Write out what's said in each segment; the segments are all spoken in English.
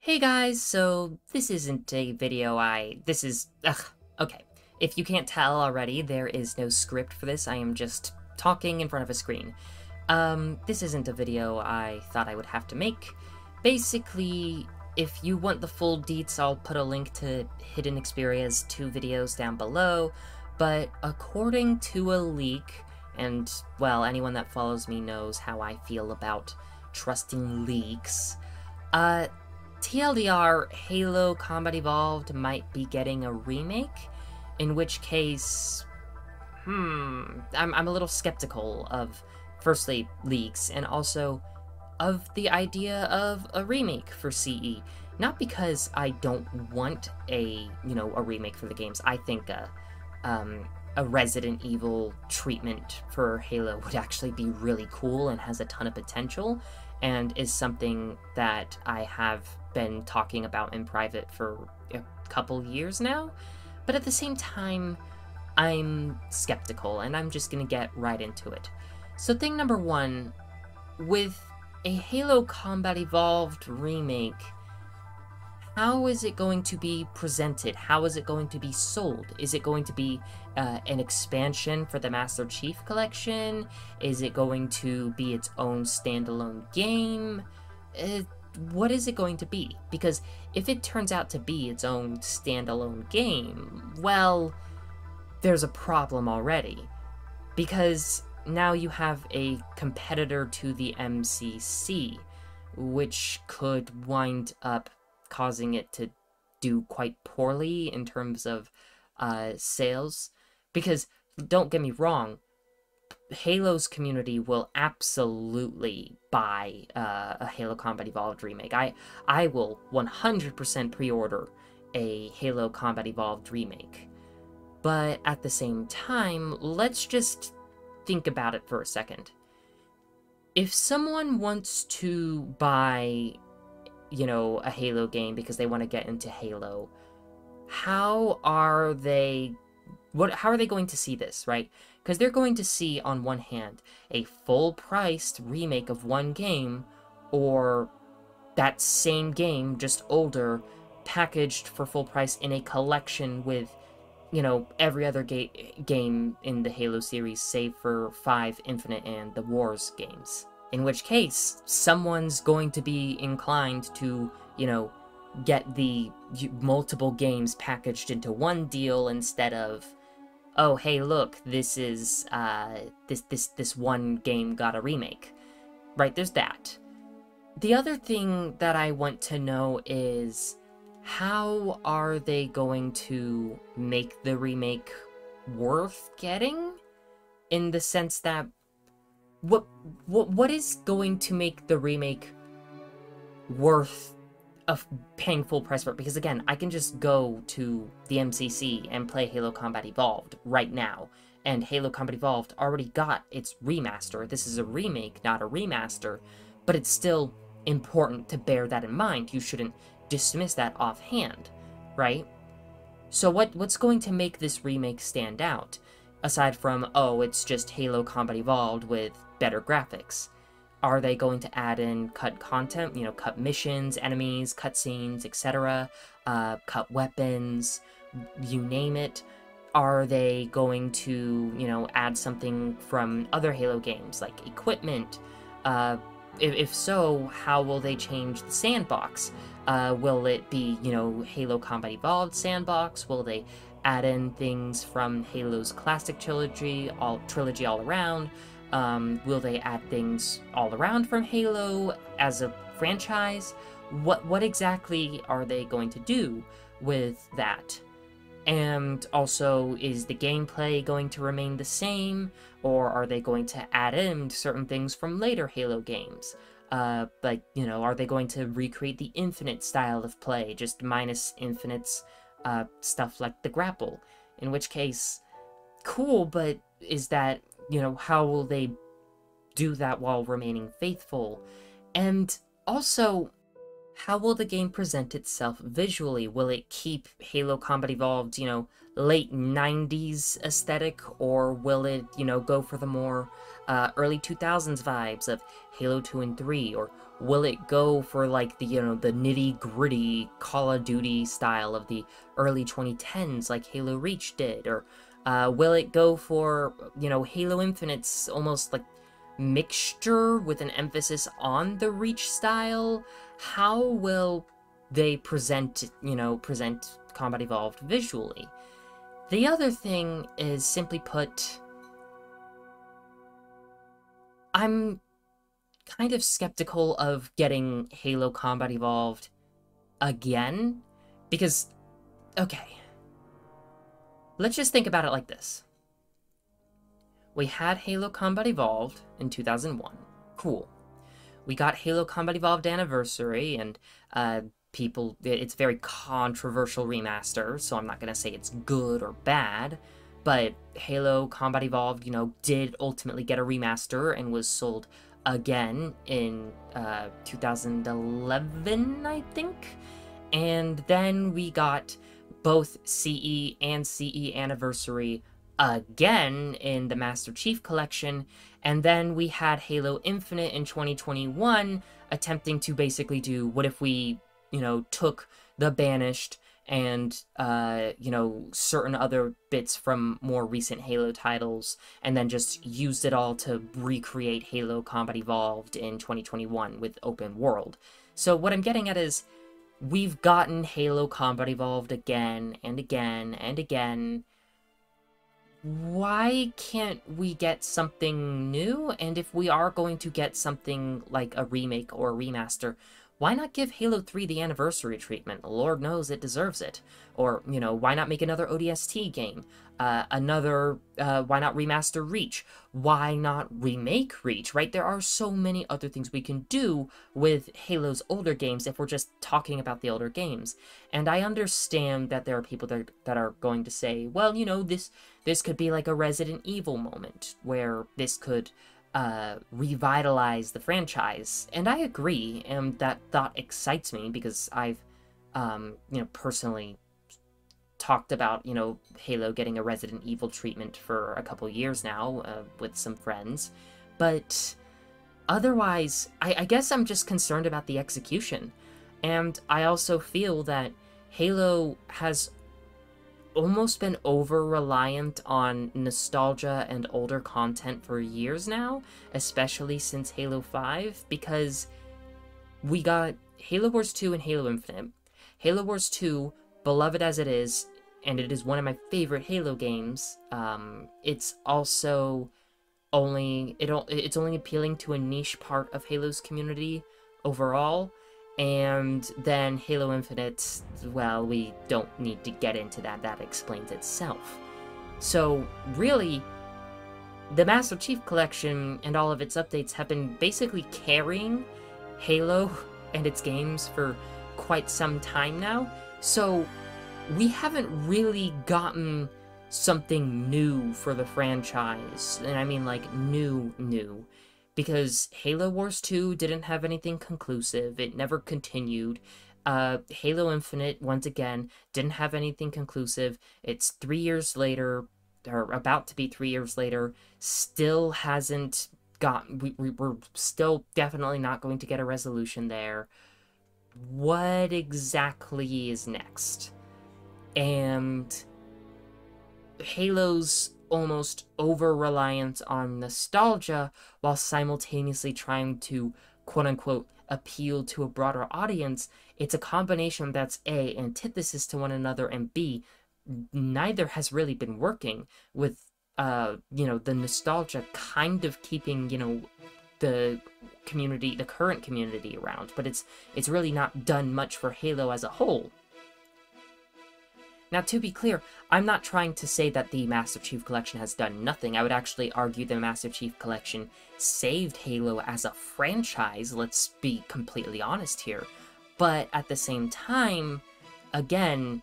Hey guys, so this isn't a video okay. If you can't tell already, there is no script for this. I am just talking in front of a screen. This isn't a video I thought I would have to make. Basically, if you want the full deets, I'll put a link to Hidden Xperia's 2 videos down below, but according to a leak, and, well, anyone that follows me knows how I feel about trusting leaks, TLDR, Halo Combat Evolved might be getting a remake, in which case, I'm a little skeptical of, firstly, leaks, and also of the idea of a remake for CE. Not because I don't want a remake for the games. I think a Resident Evil treatment for Halo would actually be really cool and has a ton of potential, and is something that I have been talking about in private for a couple years now. But at the same time, I'm skeptical, and I'm just gonna get right into it. So thing number one, with a Halo Combat Evolved remake, how is it going to be presented? How is it going to be sold? Is it going to be an expansion for the Master Chief Collection? Is it going to be its own standalone game? What is it going to be? Because if it turns out to be its own standalone game, well, there's a problem already. Because now you have a competitor to the MCC, which could wind up causing it to do quite poorly in terms of sales. Because, don't get me wrong, Halo's community will absolutely buy a Halo Combat Evolved remake. I will 100% pre-order a Halo Combat Evolved remake. But at the same time, let's just think about it for a second. If someone wants to buy, a Halo game because they want to get into Halo, how are they going to see this, right? Because they're going to see, on one hand, a full-priced remake of one game, or that same game, just older, packaged for full price in a collection with, every other game in the Halo series, save for 5 Infinite and the Wars games. In which case, someone's going to be inclined to, get the multiple games packaged into one deal instead of, oh, hey, look, this is, this one game got a remake. Right, there's that. The other thing that I want to know is, how are they going to make the remake worth getting? In the sense that, what is going to make the remake worth paying full price for it? Because again, I can just go to the MCC and play Halo Combat Evolved right now, and Halo Combat Evolved already got its remaster. This is a remake, not a remaster, but it's still important to bear that in mind. You shouldn't dismiss that offhand, right? So what's going to make this remake stand out, aside from, oh, it's just Halo Combat Evolved with better graphics? Are they going to add in cut content, cut missions, enemies, cutscenes, etc., cut weapons, you name it? Are they going to, add something from other Halo games, like equipment? If so, how will they change the sandbox? Will it be, Halo Combat Evolved sandbox? Will they add in things from Halo's classic trilogy all around? Will they add things all around from Halo as a franchise? What exactly are they going to do with that? And also, is the gameplay going to remain the same, or are they going to add in certain things from later Halo games? Like, are they going to recreate the Infinite style of play, just minus Infinite's stuff like the grapple? In which case, cool, but is that, how will they do that while remaining faithful? And also, how will the game present itself visually? Will it keep Halo Combat Evolved, late 90s aesthetic, or will it, go for the more early 2000s vibes of Halo 2 and 3, or Will it go for, like, the, the nitty-gritty Call of Duty style of the early 2010s, like Halo Reach did? Or will it go for, Halo Infinite's almost, like, mixture with an emphasis on the Reach style? How will they present Combat Evolved visually? The other thing is, simply put, I'm kind of skeptical of getting Halo Combat Evolved again, because, okay, let's just think about it like this. We had Halo Combat Evolved in 2001. Cool. We got Halo Combat Evolved Anniversary, and it's a very controversial remaster, so I'm not going to say it's good or bad, but Halo Combat Evolved, did ultimately get a remaster and was sold again in 2011, I think. And then we got both CE and CE Anniversary again in the Master Chief Collection, and then we had Halo Infinite in 2021 attempting to basically do what if we, took the Banished and, certain other bits from more recent Halo titles, and then just used it all to recreate Halo Combat Evolved in 2021 with open world. So what I'm getting at is, we've gotten Halo Combat Evolved again and again and again. Why can't we get something new? And if we are going to get something like a remake or a remaster, why not give Halo 3 the anniversary treatment? Lord knows it deserves it. Or, why not make another ODST game? Why not remaster Reach? Why not remake Reach, right? There are so many other things we can do with Halo's older games if we're just talking about the older games. And I understand that there are people that are going to say, well, this could be like a Resident Evil moment, where this could revitalize the franchise. And I agree, and that thought excites me, because I've, personally talked about, Halo getting a Resident Evil treatment for a couple years now, with some friends. But otherwise, I guess I'm just concerned about the execution. And I also feel that Halo has almost been over-reliant on nostalgia and older content for years now, especially since Halo 5, because we got Halo Wars 2 and Halo Infinite. Halo Wars 2, beloved as it is, and it is one of my favorite Halo games, it's also it's only appealing to a niche part of Halo's community overall. And then Halo Infinite, well, we don't need to get into that. That explains itself. So, really, the Master Chief Collection and all of its updates have been basically carrying Halo and its games for quite some time now. So, we haven't really gotten something new for the franchise. And I mean, like, new. Because Halo Wars 2 didn't have anything conclusive. It never continued. Halo Infinite, once again, didn't have anything conclusive. It's 3 years later, or about to be 3 years later, still hasn't we're still definitely not going to get a resolution there. What exactly is next? And Halo's almost over-reliance on nostalgia while simultaneously trying to, quote-unquote, appeal to a broader audience, it's a combination that's A, antithesis to one another, and B, neither has really been working, with, the nostalgia kind of keeping, the current community around, but it's really not done much for Halo as a whole. Now, to be clear, I'm not trying to say that the Master Chief Collection has done nothing. I would actually argue the Master Chief Collection saved Halo as a franchise, let's be completely honest here. But at the same time, again,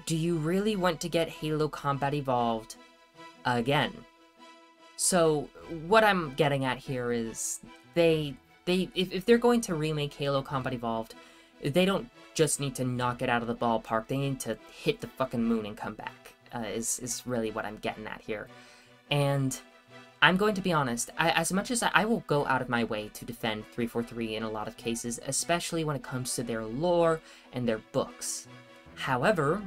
do you really want to get Halo Combat Evolved again? So, what I'm getting at here is, if they're going to remake Halo Combat Evolved, they don't just need to knock it out of the ballpark. They need to hit the fucking moon and come back, is really what I'm getting at here. And I'm going to be honest, as much as I will go out of my way to defend 343 in a lot of cases, especially when it comes to their lore and their books. However,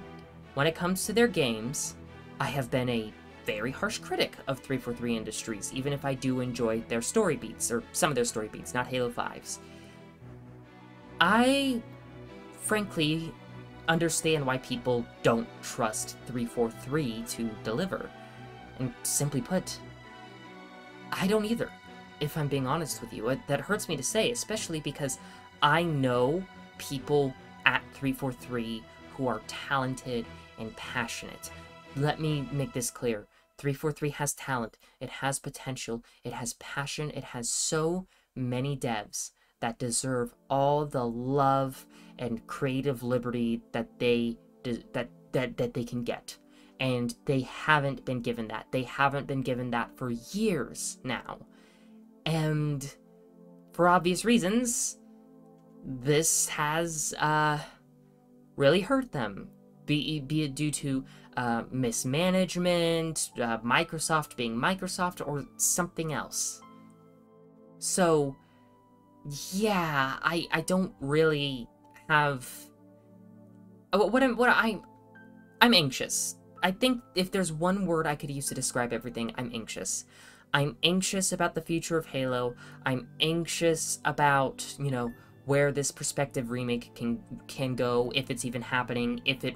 when it comes to their games, I have been a very harsh critic of 343 Industries, even if I do enjoy their story beats, or some of their story beats, not Halo 5's. I, frankly, understand why people don't trust 343 to deliver. And simply put, I don't either, if I'm being honest with you. That hurts me to say, especially because I know people at 343 who are talented and passionate. Let me make this clear. 343 has talent, it has potential, it has passion, it has so many devs that deserve all the love and creative liberty that they can get. And they haven't been given that. They haven't been given that for years now. And for obvious reasons, this has really hurt them. Be it due to mismanagement, Microsoft being Microsoft, or something else. So, yeah, I don't really have... I'm anxious. I think if there's one word I could use to describe everything, I'm anxious. I'm anxious about the future of Halo. I'm anxious about, you know, where this prospective remake can go, if it's even happening, if it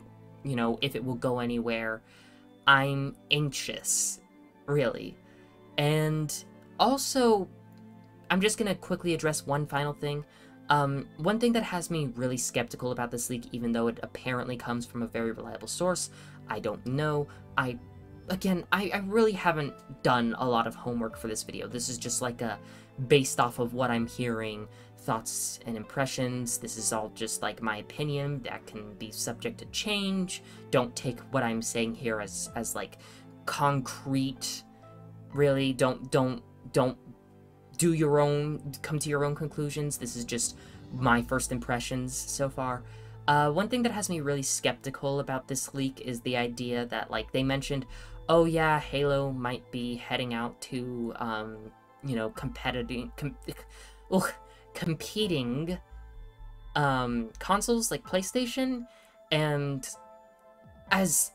will go anywhere. I'm anxious, really. And also, I'm just gonna quickly address one final thing. One thing that has me really skeptical about this leak, even though it apparently comes from a very reliable source, I don't know. I really haven't done a lot of homework for this video. This is just like based off of what I'm hearing, thoughts and impressions. This is all just like my opinion that can be subject to change. Don't take what I'm saying here as like concrete. Really, don't do your own, come to your own conclusions. This is just my first impressions so far. One thing that has me really skeptical about this leak is the idea that, like, they mentioned, oh yeah, Halo might be heading out to, you know, competing consoles like PlayStation, and as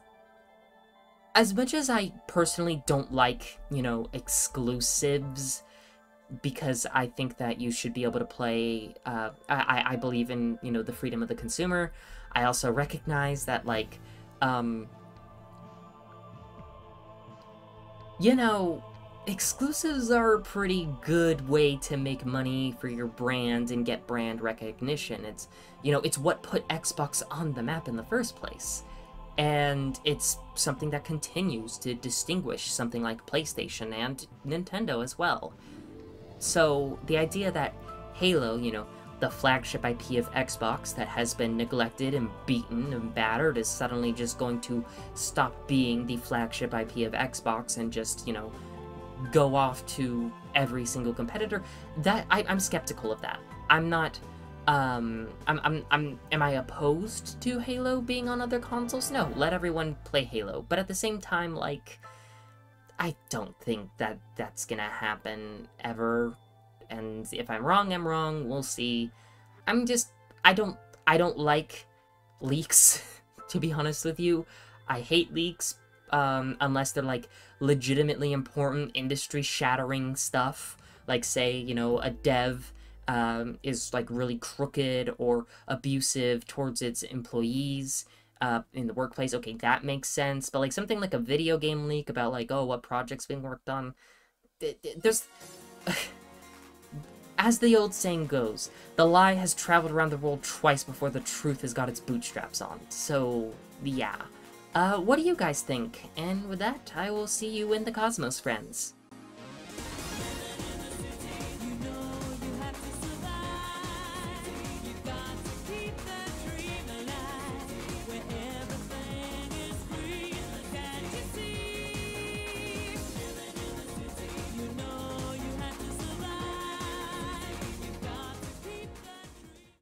much as I personally don't like, you know, exclusives, because I think that you should be able to play, I believe in, you know, the freedom of the consumer. I also recognize that, like, you know, exclusives are a pretty good way to make money for your brand and get brand recognition. It's, you know, it's what put Xbox on the map in the first place. And it's something that continues to distinguish something like PlayStation and Nintendo as well. So the idea that Halo, you know, the flagship IP of Xbox that has been neglected and beaten and battered, is suddenly just going to stop being the flagship IP of Xbox and just, you know, go off to every single competitor, that I'm skeptical of that. I'm not am I opposed to Halo being on other consoles? No, let everyone play Halo. But at the same time, like, I don't think that that's gonna happen ever. And if I'm wrong, I'm wrong. We'll see. I don't like leaks, to be honest with you. I hate leaks, unless they're, like, legitimately important, industry-shattering stuff. Like, say, you know, a dev is, like, really crooked or abusive towards its employees in the workplace. Okay, that makes sense. But, like, something like a video game leak about, like, oh, what project's being worked on, there's... As the old saying goes, the lie has traveled around the world twice before the truth has got its bootstraps on. So, yeah. What do you guys think? And with that, I will see you in the cosmos, friends.